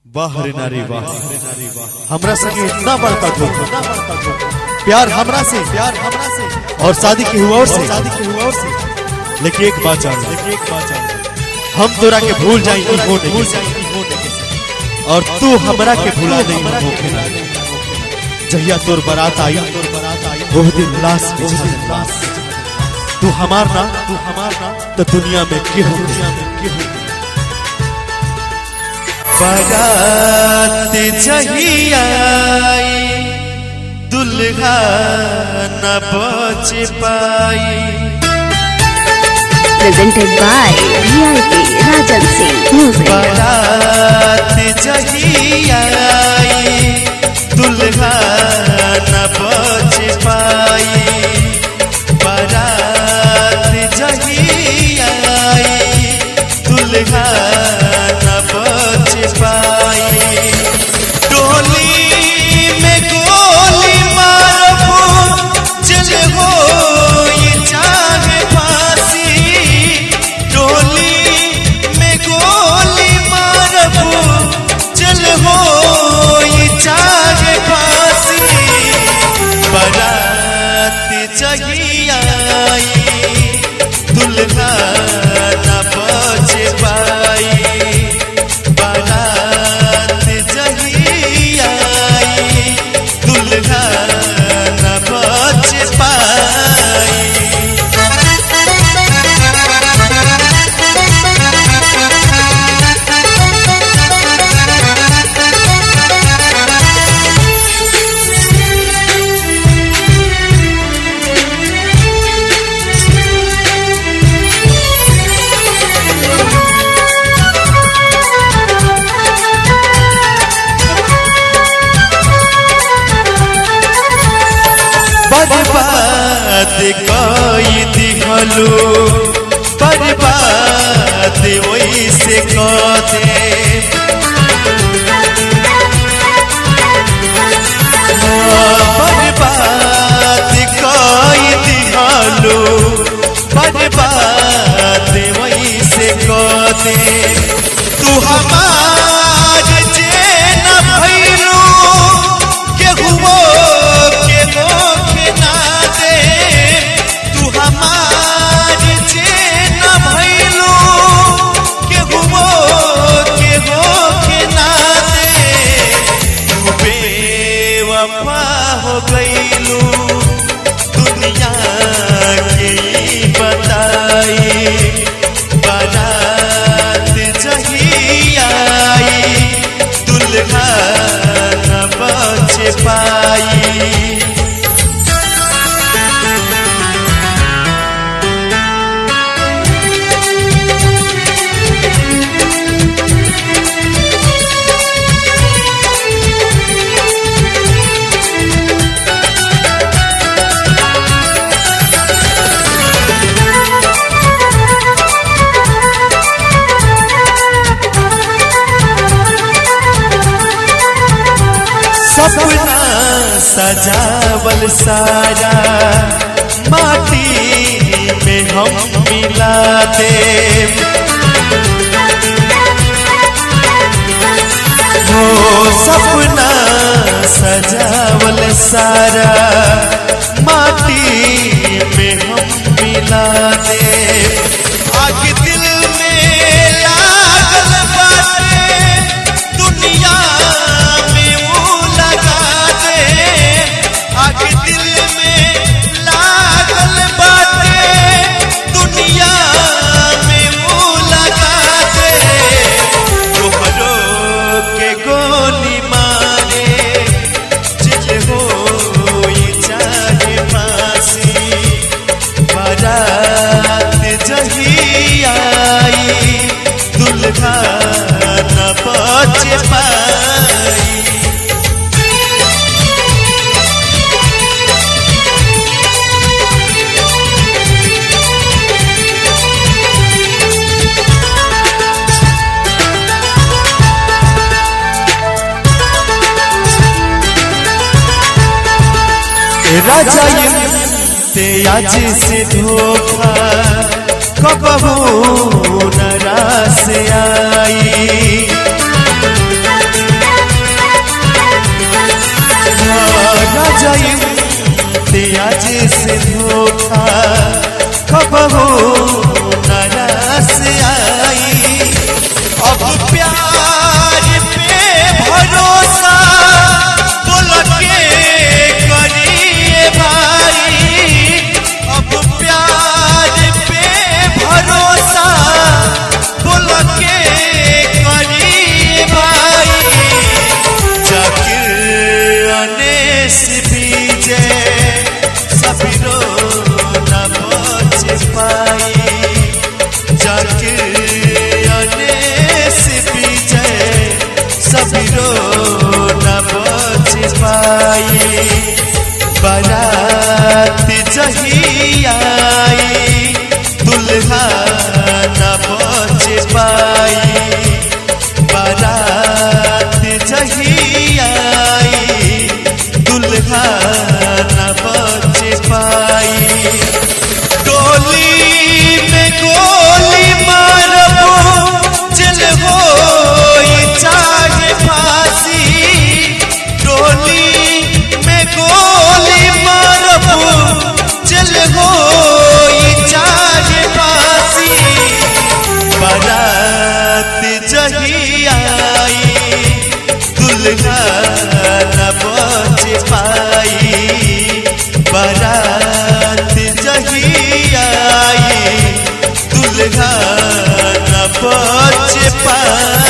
वाह रे नारी वाह, हमरा संगे इतना बड़का धोखा, प्यार हमरा से और शादी के हुआ और से, लेकिन एक बात जान, हम तोरा के भूल जाई और तू हमरा के भुला नहीं होखे ना। जहिया तोर बारात आई वो दिन लाश बिछा, तू हमार ना तो दुनिया में केहू बारात जहिया दुल्हा न बच पाई। Presented by VIP Rajan Singh Music. बारात जहिया दुल्हा न बच पाई, बारात जहिया दुल्हा न बच पाई। डोली में गोली मारबो चल हो ये चाहे फांसी, डोली में गोली मारबो चल हो ये चाहे फांसी। बारात जहिया दुल्हा न बच पाई, बारात जहिया दुल्हा न बच पाई। बर्बाद कई दिहलू, बर्बाद वैसे कदे, बर्बाद कई दिहलू, बर्बाद वैसे कदे। तू हमार जे न भइलू केहुओ के मोखे ना दे, तू हमार जे न भइलू केहुओ के मोखे ना दे। तू बेवफा हो गइलू दुनिया के बताई, बारात जहिया दुल्हा न बच पाई। सपना सजावल सारा माटी में हम मिला दे, हो सपना सजावल सारा माटी में हम मिला दे। आग दिल में लागल बाटे दुनिया में वो लगा दे, आग दिल में लागल बाटे दुनिया में वो लगा दे। तोहरो के गोली मारे जिल हो ये चाहे फांसी, बारात जहिया दुल्हा न बच पाई। राजा आज से धोखा कबहू न रास आई, सबिरो न बच पाई बारात जही आई दुल्हा न बच पाई बारात जही आई दुल्हा न बच पाई डोली में गोली मारबो चल हो चाहे फांसी डोली में गोली मारबो चल हो चाहे फांसी बारात जही आई दुल्हा न बच पाई बारात जही आई दुल्हा न बच पाई।